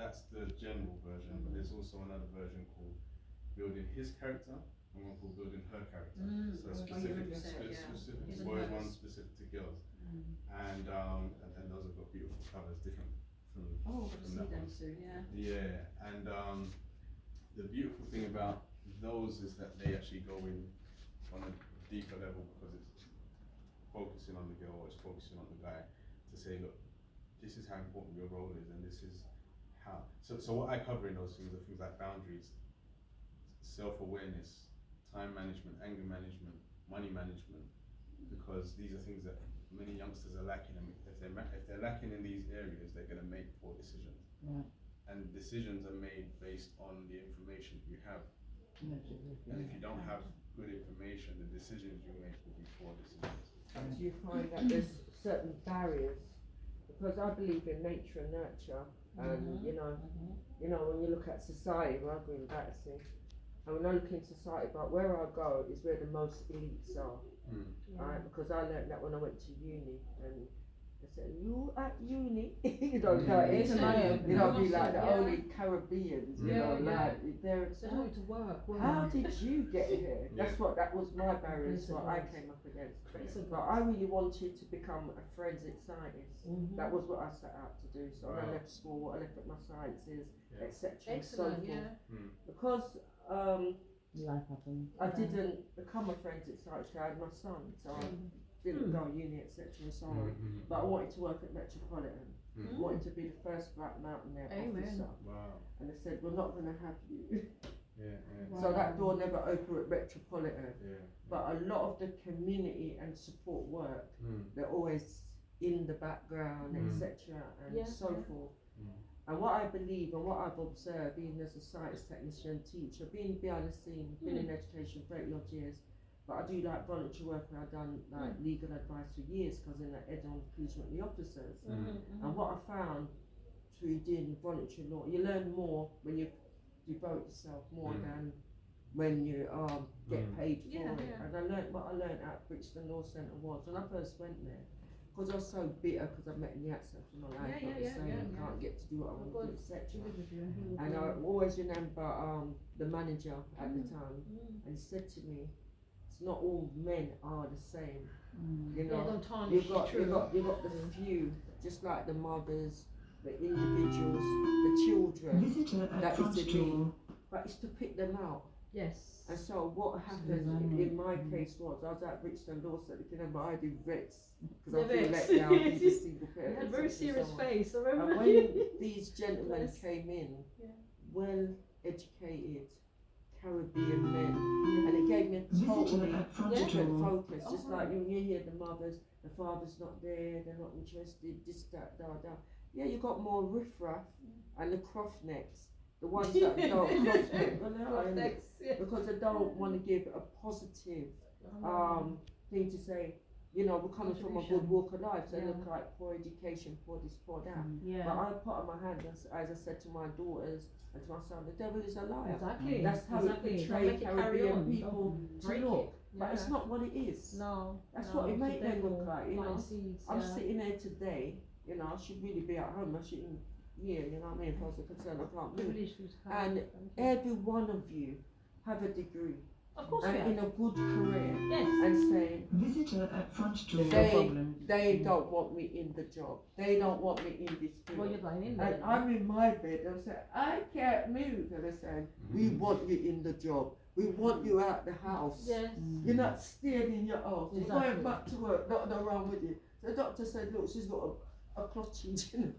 that's the general version, but there's also another version called building his character and one called building her character. So specific His and boys, hers. one specific to girls. And those have got beautiful covers, different from Oh, I've from seen that them one. soon, yeah. Yeah, and the beautiful thing about those is that they actually go in on a deeper level because it's focusing on the girl or it's focusing on the guy to say, look, this is how important your role is and this is how. So what I cover in those things are things like boundaries, self-awareness, time management, anger management, money management, because these are things that many youngsters are lacking, and if they're lacking in these areas, they're going to make poor decisions. Right. And decisions are made based on the information you have. And if you don't have good information, the decisions you make will be poor decisions. Do you find that there's certain barriers? Because I believe in nature and nurture, and you know, when you look at society, I agree with that. See, and when I look in society, but where I go is where the most elites are. Right, because I learned that when I went to uni, and they said, "You at uni?" you know, be like the only Caribbeans, like they're. So they want to work. How did you get here? That was my barriers what I came up against. But I really wanted to become a forensic scientist. That was what I set out to do. So when I left school, I left at my sciences, etc. Excellent, Because life happened. I didn't become a forensic scientist. I had my son, so I didn't go to uni, etc. and so on. But I wanted to work at Metropolitan. I wanted to be the first Black Mountaineer officer. Wow. And they said, "We're not going to have you." Wow. So that door never opened at Metropolitan. Yeah. But a lot of the community and support work, they're always in the background, etc. and so forth. And what I believe and what I've observed, being as a science technician, teacher, being behind the scene, been in education 30 odd years, but I do like voluntary work where I've done like legal advice for years because in the head on police the officers. And what I found through doing voluntary law, you learn more when you devote yourself more than when you get paid for it. And I learned what I learned at Brixton Law Centre was when I first went there. Because I was so bitter because I've met in the accent for my life, can't get to do what I want to do, etc. And I always remember the manager at the time, and he said to me, "It's not all men are the same. You know, you've got the few, just like the mothers, the individuals, the children. That is the thing, but it's to pick them out." Yes. And so what happened in my case was I was at Brixton Law Centre, you remember I do vets because I feel let down as a single parent. You had a very serious face, I remember. And when these gentlemen came in, well educated Caribbean men, and it gave me a totally different focus, just like when you hear the mothers, the father's not there, they're not interested, this, that, da. Yeah, you got more riffraff and the croftnecks. The ones that don't because they don't want to give a positive thing to say, you know, we're coming from a good walk of life, so they look like poor education, poor this, poor that. But I put on my hand, as I said to my daughters and to my son, the devil is a liar. Exactly. That's how it portrays Caribbean people to look. But it's not what it is. No. That's what it makes them look like, you know. Seeds, I'm sitting here today, you know, I should really be at home, I shouldn't. Yeah, you know what I mean? If I was concerned, I can't move. And every one of you have a degree. Of course, and in a good career. Yes. And saying, visitor at front door. They don't want me in the job. They don't want me in this field. Well, you're going in there. And I'm in my bed. I'm saying, I can't move. And they're saying, we want you in the job. We want you out the house. Yes. You're not staying in your house. You're Exactly. going back to work. Nothing wrong with you. So the doctor said, look, she's got a clotting, you know.